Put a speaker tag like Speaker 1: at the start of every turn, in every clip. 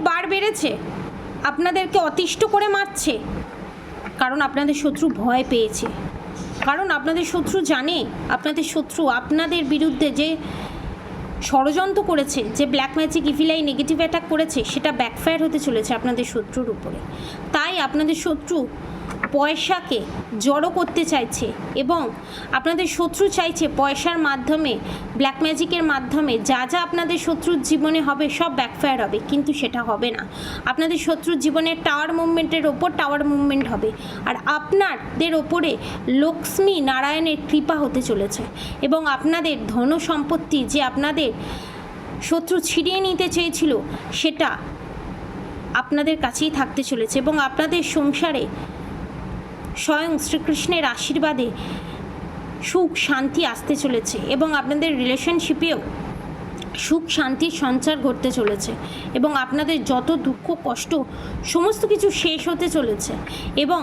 Speaker 1: বার বেড়েছে, আপনাদেরকে অতিষ্ঠ করে মারছে, কারণ আপনাদের শত্রু ভয় পেয়েছে, কারণ আপনাদের শত্রু জানে, আপনাদের শত্রু আপনাদের বিরুদ্ধে যে ষড়যন্ত্র করেছে, যে black magic evil I negative attack করেছে, সেটা ব্যাকফায়ার হতে চলেছে আপনাদের শত্রুর উপরে। তাই আপনাদের শত্রু পয়সাকে জড়ো করতে চাইছে এবং আপনাদের শত্রু চাইছে পয়সার মাধ্যমে, ব্ল্যাক ম্যাজিকের মাধ্যমে যা যা আপনাদের শত্রুর জীবনে হবে সব ব্যাকফায়ার হবে, কিন্তু সেটা হবে না। আপনাদের শত্রুর জীবনে টাওয়ার মুভমেন্টের ওপর টাওয়ার মুভমেন্ট হবে, আর আপনাদের ওপরে লক্ষ্মী নারায়ণের কৃপা হতে চলেছে এবং আপনাদের ধন সম্পত্তি যে আপনাদের শত্রু ছিনিয়ে নিতে চেয়েছিল সেটা আপনাদের কাছেই থাকতে চলেছে এবং আপনাদের সংসারে স্বয়ং শ্রীকৃষ্ণের আশীর্বাদে সুখ শান্তি আসতে চলেছে এবং আপনাদের রিলেশনশিপেও সুখ শান্তির সঞ্চার ঘটতে চলেছে এবং আপনাদের যত দুঃখ কষ্ট সমস্ত কিছু শেষ হতে চলেছে এবং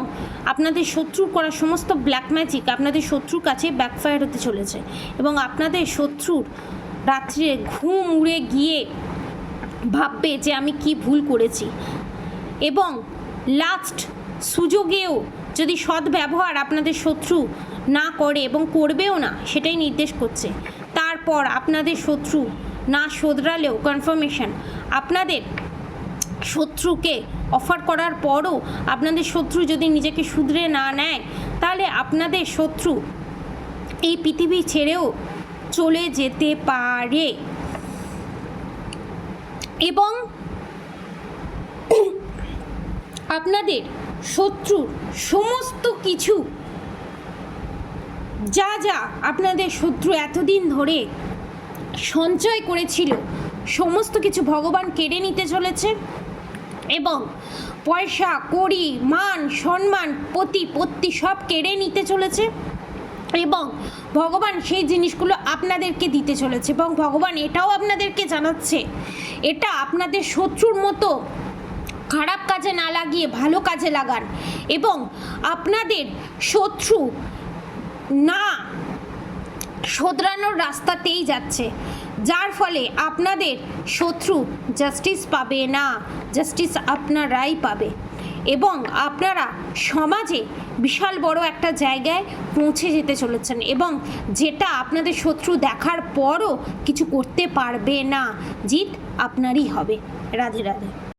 Speaker 1: আপনাদের শত্রু করা সমস্ত ব্ল্যাক ম্যাজিক আপনাদের শত্রুর কাছে ব্যাকফায়ার হতে চলেছে এবং আপনাদের শত্রুর রাত্রে ঘুম উড়ে গিয়ে ভাববে যে আমি কি ভুল করেছি এবং লাস্ট সুযোগেও যদি সদ্ব্যবহার আপনাদের শত্রু না করে এবং করবেও না, সেটাই নির্দেশ করছে। তারপর আপনাদের শত্রু না শোধরালেও কনফার্মেশন আপনাদের শত্রুকে অফার করার পরও আপনাদের শত্রু যদি নিজেকে শুধরে না নেয়, তাহলে আপনাদের শত্রু এই পৃথিবী ছেড়েও চলে যেতে পারে এবং আপনাদের শত্রুর সমস্ত কিছু যা যা আপনাদের শত্রু এতদিন ধরে সঞ্চয় করেছিল সমস্ত কিছু ভগবান কেড়ে নিতে চলেছে এবং পয়সা কড়ি মান সম্মান প্রতিপত্তি সব কেড়ে নিতে চলেছে এবং ভগবান সেই জিনিসগুলো আপনাদেরকে দিতে চলেছে এবং ভগবান এটাও আপনাদেরকে জানাচ্ছে, এটা আপনাদের শত্রুর মতো খারাপ কাজে না লাগিয়ে ভালো কাজে লাগান এবং আপনাদের শত্রু না শোধরানোর রাস্তাতেই যাচ্ছে, যার ফলে আপনাদের শত্রু জাস্টিস পাবে না, জাস্টিস আপনারাই পাবে এবং আপনারা সমাজে বিশাল বড় একটা জায়গায় পৌঁছে যেতে চলেছেন এবং যেটা আপনাদের শত্রু দেখার পরও কিছু করতে পারবে না, জিত আপনারই হবে। রাধে রাধে।